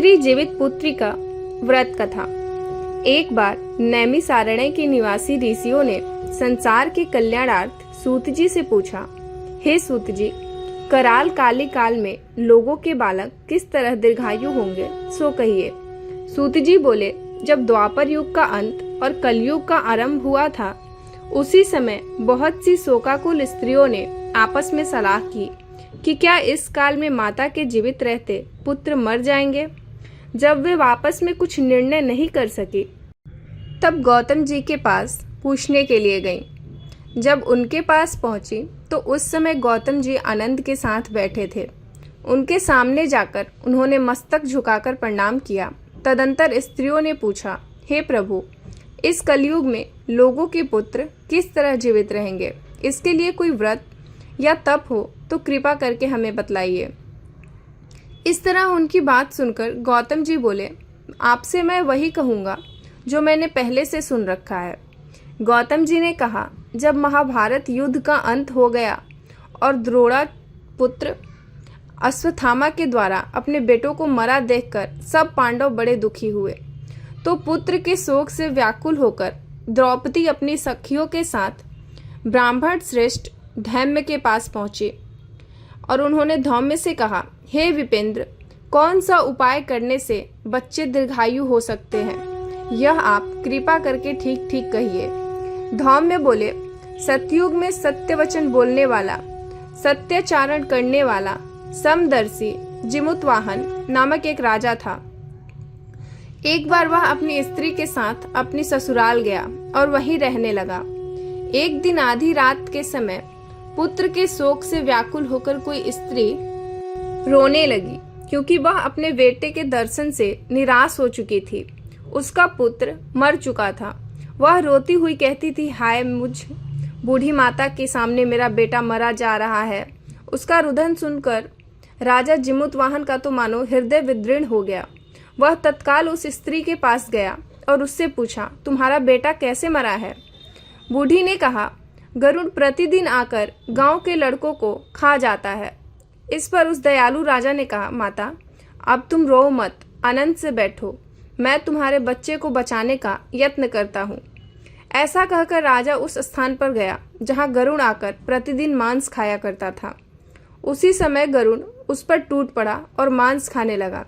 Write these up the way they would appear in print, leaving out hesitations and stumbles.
स्त्री जीवित पुत्री का व्रत कथा। एक बार नैमिषारण्य के निवासी ऋषियों ने संसार के कल्याणार्थ सूत जी से पूछा, हे सूत जी, कराल काली काल में लोगों के बालक किस तरह दीर्घायु होंगे, सो कहिए। सूत जी बोले, जब द्वापर युग का अंत और कलयुग का आरंभ हुआ था, उसी समय बहुत सी शोकाकुल स्त्रियों ने आपस में सलाह की कि क्या इस काल में माता के जीवित रहते पुत्र मर जाएंगे। जब वे वापस में कुछ निर्णय नहीं कर सकी, तब गौतम जी के पास पूछने के लिए गईं। जब उनके पास पहुंची तो उस समय गौतम जी आनंद के साथ बैठे थे। उनके सामने जाकर उन्होंने मस्तक झुकाकर प्रणाम किया। तदंतर स्त्रियों ने पूछा, हे प्रभु, इस कलयुग में लोगों के पुत्र किस तरह जीवित रहेंगे? इसके लिए कोई व्रत या तप हो तो कृपा करके हमें बतलाइए। इस तरह उनकी बात सुनकर गौतम जी बोले, आपसे मैं वही कहूँगा जो मैंने पहले से सुन रखा है। गौतम जी ने कहा, जब महाभारत युद्ध का अंत हो गया और द्रोणा पुत्र अश्वत्थामा के द्वारा अपने बेटों को मरा देखकर सब पांडव बड़े दुखी हुए, तो पुत्र के शोक से व्याकुल होकर द्रौपदी अपनी सखियों के साथ ब्राह्मण श्रेष्ठ धैम्य के पास पहुंचे और उन्होंने धौम्य से कहा, हे विपेंद्र, कौन सा उपाय करने से बच्चे दीर्घायु हो सकते हैं? यह आप कृपा करके ठीक ठीक कहिए। धौम्य बोले, सतयुग में सत्य वचन बोलने वाला, सत्याचारण करने वाला समदर्शी जिमुतवाहन नामक एक राजा था। एक बार वह अपनी स्त्री के साथ अपनी ससुराल गया और वहीं रहने लगा। एक दिन आधी रात के समय पुत्र के शोक से व्याकुल होकर कोई स्त्री रोने लगी, क्योंकि वह अपने बेटे के दर्शन से निराश हो चुकी थी। उसका पुत्र मर चुका था। वह रोती हुई कहती थी, हाय मुझ बूढ़ी माता के सामने मेरा बेटा मरा जा रहा है। उसका रुदन सुनकर राजा जिमुतवाहन का तो मानो हृदय विदीर्ण हो गया। वह तत्काल उस स्त्री के पास गया और उससे पूछा, तुम्हारा बेटा कैसे मरा है? बूढ़ी ने कहा, गरुड़ प्रतिदिन आकर गांव के लड़कों को खा जाता है। इस पर उस दयालु राजा ने कहा, माता, अब तुम रो मत, आनंद से बैठो, मैं तुम्हारे बच्चे को बचाने का यत्न करता हूँ। ऐसा कहकर राजा उस स्थान पर गया जहाँ गरुड़ आकर प्रतिदिन मांस खाया करता था। उसी समय गरुड़ उस पर टूट पड़ा और मांस खाने लगा।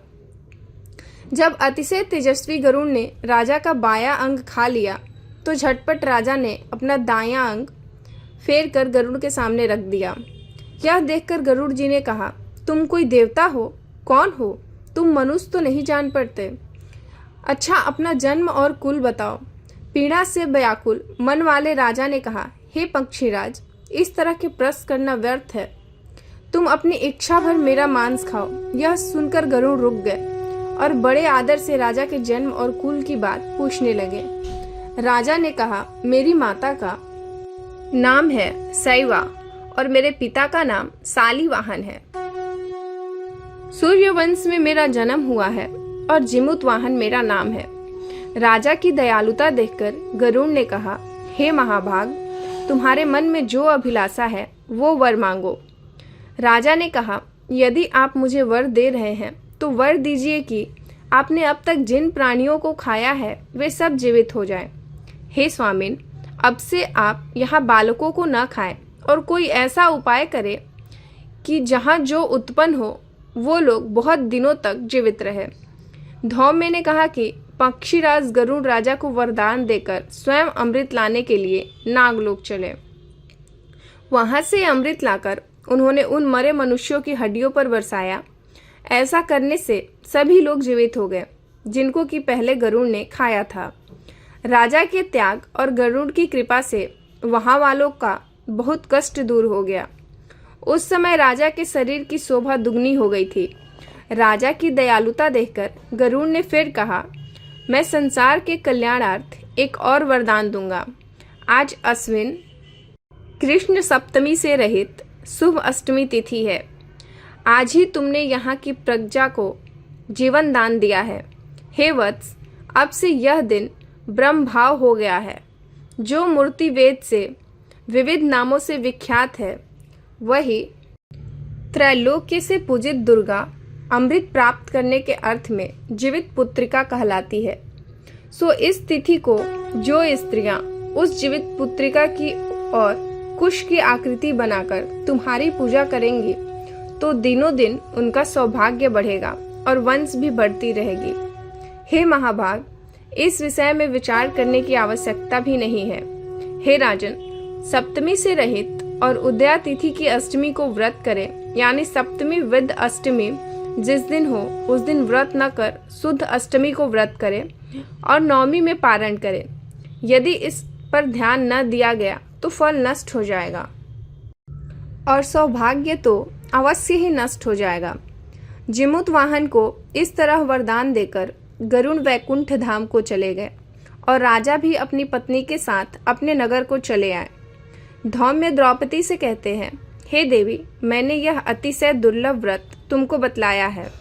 जब अतिशय तेजस्वी गरुड़ ने राजा का बायां अंग खा लिया, तो झटपट राजा ने अपना दायां अंग फेर कर गरुड़ के सामने रख दिया। यह देखकर गरुड़ जी ने कहा, तुम कोई देवता हो? कौन हो तुम? मनुष्य तो नहीं जान पड़ते। अच्छा, अपना जन्म और कुल बताओ। पीड़ा से व्याकुल मन वाले राजा ने कहा, हे पक्षीराज, इस तरह के प्रश्न करना व्यर्थ है। तुम अपनी इच्छा भर मेरा मांस खाओ। यह सुनकर गरुड़ रुक गए और बड़े आदर से राजा के जन्म और कुल की बात पूछने लगे। राजा ने कहा, मेरी माता का नाम है सैवा और मेरे पिता का नाम सालीवाहन है। सूर्यवंश में मेरा जन्म हुआ है और जिमुतवाहन मेरा नाम है। राजा की दयालुता देखकर गरुड़ ने कहा, हे महाभाग, तुम्हारे मन में जो अभिलाषा है वो वर मांगो। राजा ने कहा, यदि आप मुझे वर दे रहे हैं तो वर दीजिए कि आपने अब तक जिन प्राणियों को खाया है वे सब जीवित हो जाएं। हे स्वामिन, अब से आप यहाँ बालकों को न खाएं और कोई ऐसा उपाय करें कि जहाँ जो उत्पन्न हो वो लोग बहुत दिनों तक जीवित रहे। धौम्य ने कहा कि पक्षीराज गरुड़ राजा को वरदान देकर स्वयं अमृत लाने के लिए नागलोक चले। वहां से अमृत लाकर उन्होंने उन मरे मनुष्यों की हड्डियों पर बरसाया। ऐसा करने से सभी लोग जीवित हो गए जिनको कि पहले गरुड़ ने खाया था। राजा के त्याग और गरुड़ की कृपा से वहां वालों का बहुत कष्ट दूर हो गया। उस समय राजा के शरीर की शोभा दुगनी हो गई थी। राजा की दयालुता देखकर गरुड़ ने फिर कहा, मैं संसार के कल्याणार्थ एक और वरदान दूंगा। आज अश्विन कृष्ण सप्तमी से रहित शुभ अष्टमी तिथि है। आज ही तुमने यहाँ की प्रजा को जीवन दान दिया है। हे वत्स, अब से यह दिन ब्रह्म भाव हो गया है। जो मूर्ति वेद से विविध नामों से विख्यात है, वही त्रैलोक्य से पूजित दुर्गा अमृत प्राप्त करने के अर्थ में जीवित पुत्रिका कहलाती है। सो इस तिथि को जो स्त्रियां उस जीवित पुत्रिका की और कुश की आकृति बनाकर तुम्हारी पूजा करेंगी तो दिनों दिन उनका सौभाग्य बढ़ेगा और वंश भी बढ़ती रहेगी। हे महाभाग, इस विषय में विचार करने की आवश्यकता भी नहीं है। हे राजन, सप्तमी से रहित और उदया तिथि की अष्टमी को व्रत करें, यानी सप्तमी विद अष्टमी जिस दिन हो उस दिन व्रत न कर शुद्ध अष्टमी को व्रत करें और नवमी में पारण करें। यदि इस पर ध्यान न दिया गया तो फल नष्ट हो जाएगा और सौभाग्य तो अवश्य ही नष्ट हो जाएगा। जिमुत वाहन को इस तरह वरदान देकर गरुण वैकुंठ धाम को चले गए और राजा भी अपनी पत्नी के साथ अपने नगर को चले आए। धौम्य द्रौपदी से कहते हैं, हे देवी, मैंने यह अतिशय दुर्लभ व्रत तुमको बतलाया है।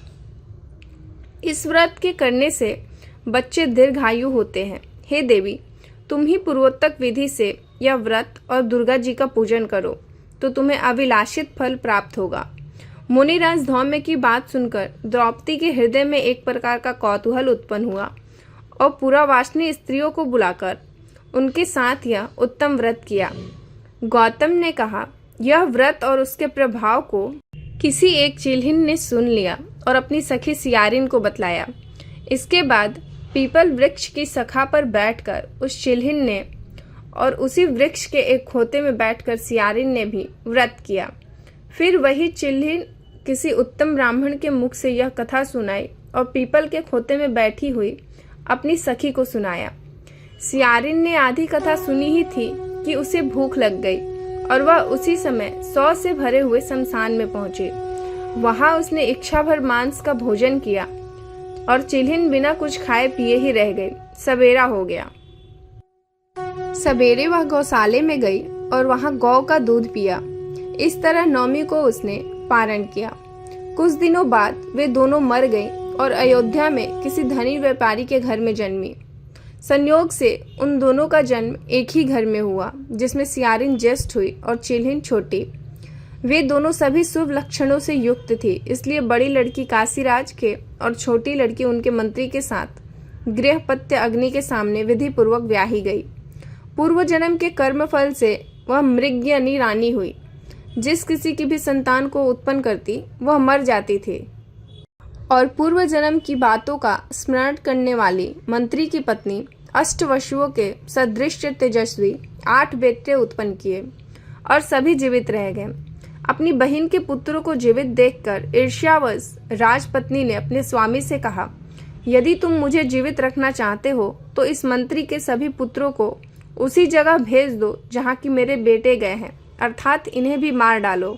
इस व्रत के करने से बच्चे दीर्घायु होते हैं। हे देवी, तुम ही पूर्वोत्तक विधि से यह व्रत और दुर्गा जी का पूजन करो तो तुम्हें अभिलाषित फल प्राप्त होगा। मुनिराज धौम्य की बात सुनकर द्रौपदी के हृदय में एक प्रकार का कौतूहल उत्पन्न हुआ और पुरावासनी स्त्रियों को बुलाकर उनके साथ यह उत्तम व्रत किया। गौतम ने कहा, यह व्रत और उसके प्रभाव को किसी एक चिल्हिन ने सुन लिया और अपनी सखी सियारिन को बतलाया। इसके बाद पीपल वृक्ष की शाखा पर बैठकर उस चिल्हिन ने और उसी वृक्ष के एक खोते में बैठकर सियारिन ने भी व्रत किया। फिर वही चिल्हिन किसी उत्तम ब्राह्मण के मुख से यह कथा सुनाई और पीपल के खोते में बैठी हुई अपनी सखी को सुनाया। सियारिन ने आधी कथा सुनी ही थी कि उसे भूख लग गई और वह उसी समय 100 से भरे हुए शमशान में पहुंची। वहां उसने इच्छा भर मांस का भोजन किया और चिल्हिन बिना कुछ खाए पिए ही रह गई। सवेरा हो गया। सवेरे वह गौशाले में गई और वहां गौ का दूध पिया। इस तरह नवमी को उसने पारण किया। कुछ दिनों बाद वे दोनों मर गईं और अयोध्या में किसी धनी व्यापारी के घर में जन्मी। संयोग से उन दोनों का जन्म एक ही घर में हुआ, जिसमें सियारिन ज्येष्ठ हुई और चिल्हिन छोटी। वे दोनों सभी शुभ लक्षणों से युक्त थी, इसलिए बड़ी लड़की काशीराज के और छोटी लड़की उनके मंत्री के साथ गृहपत्य अग्नि के सामने विधि पूर्वक ब्याही गई। पूर्व जन्म के कर्म फल से वह मृग्यनी रानी हुई। जिस किसी की भी संतान को उत्पन्न करती वह मर जाती थी और पूर्व जन्म की बातों का स्मरण करने वाली मंत्री की पत्नी अष्टवसुओं के सदृश तेजस्वी 8 बेटे उत्पन्न किए और सभी जीवित रह गए। अपनी बहन के पुत्रों को जीवित देखकर ईर्ष्यावश राजपत्नी ने अपने स्वामी से कहा, यदि तुम मुझे जीवित रखना चाहते हो तो इस मंत्री के सभी पुत्रों को उसी जगह भेज दो जहाँ की मेरे बेटे गए हैं, अर्थात इन्हें भी मार डालो।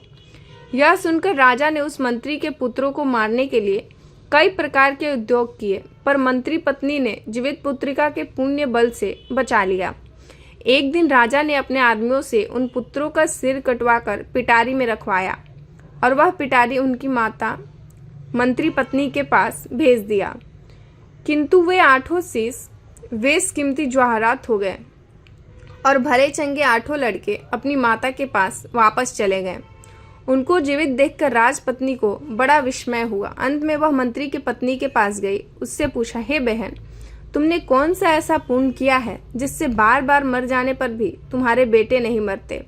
यह सुनकर राजा ने उस मंत्री के पुत्रों को मारने के लिए कई प्रकार के उद्योग किए, पर मंत्री पत्नी ने जीवित पुत्रिका के पुण्य बल से बचा लिया। एक दिन राजा ने अपने आदमियों से उन पुत्रों का सिर कटवाकर पिटारी में रखवाया और वह पिटारी उनकी माता मंत्री पत्नी के पास भेज दिया, किंतु वे 8 शीश बेशकीमती जवाहरात हो गए और भरे चंगे 8 लड़के अपनी माता के पास वापस चले गए। उनको जीवित देखकर राजपत्नी को बड़ा विस्मय हुआ। अंत में वह मंत्री की पत्नी के पास गई, उससे पूछा, हे बहन, तुमने कौन सा ऐसा पुण्य किया है जिससे बार बार मर जाने पर भी तुम्हारे बेटे नहीं मरते?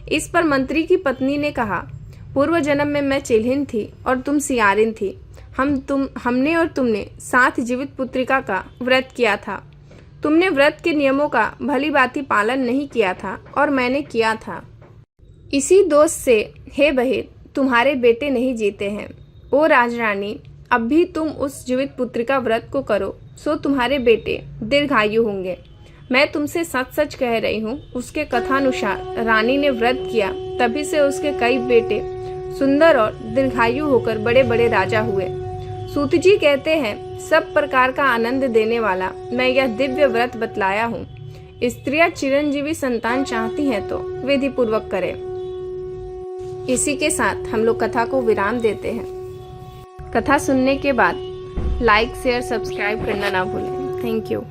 इस पर मंत्री की पत्नी ने कहा, पूर्व जन्म में मैं चिल्हिन थी और तुम सियारिन थी। हमने और तुमने साथ जीवित पुत्रिका का व्रत किया था। तुमने व्रत के नियमों का भली भांति पालन नहीं किया था और मैंने किया था। इसी दोष से हे बहन, तुम्हारे बेटे नहीं जीते हैं। ओ राजरानी, अब भी तुम उस जीवित पुत्रिका व्रत को करो, सो तुम्हारे बेटे दीर्घायु होंगे। मैं तुमसे सच सच कह रही हूँ। उसके कथानुसार रानी ने व्रत किया, तभी से उसके कई बेटे सुंदर और दीर्घायु होकर बड़े बड़े राजा हुए। सूत जी कहते हैं, सब प्रकार का आनंद देने वाला मैं यह दिव्य व्रत बतलाया हूँ। स्त्रियां चिरंजीवी संतान चाहती हैं तो विधि पूर्वक करें। इसी के साथ हम लोग कथा को विराम देते हैं। कथा सुनने के बाद लाइक, शेयर, सब्सक्राइब करना ना भूलें। Thank you.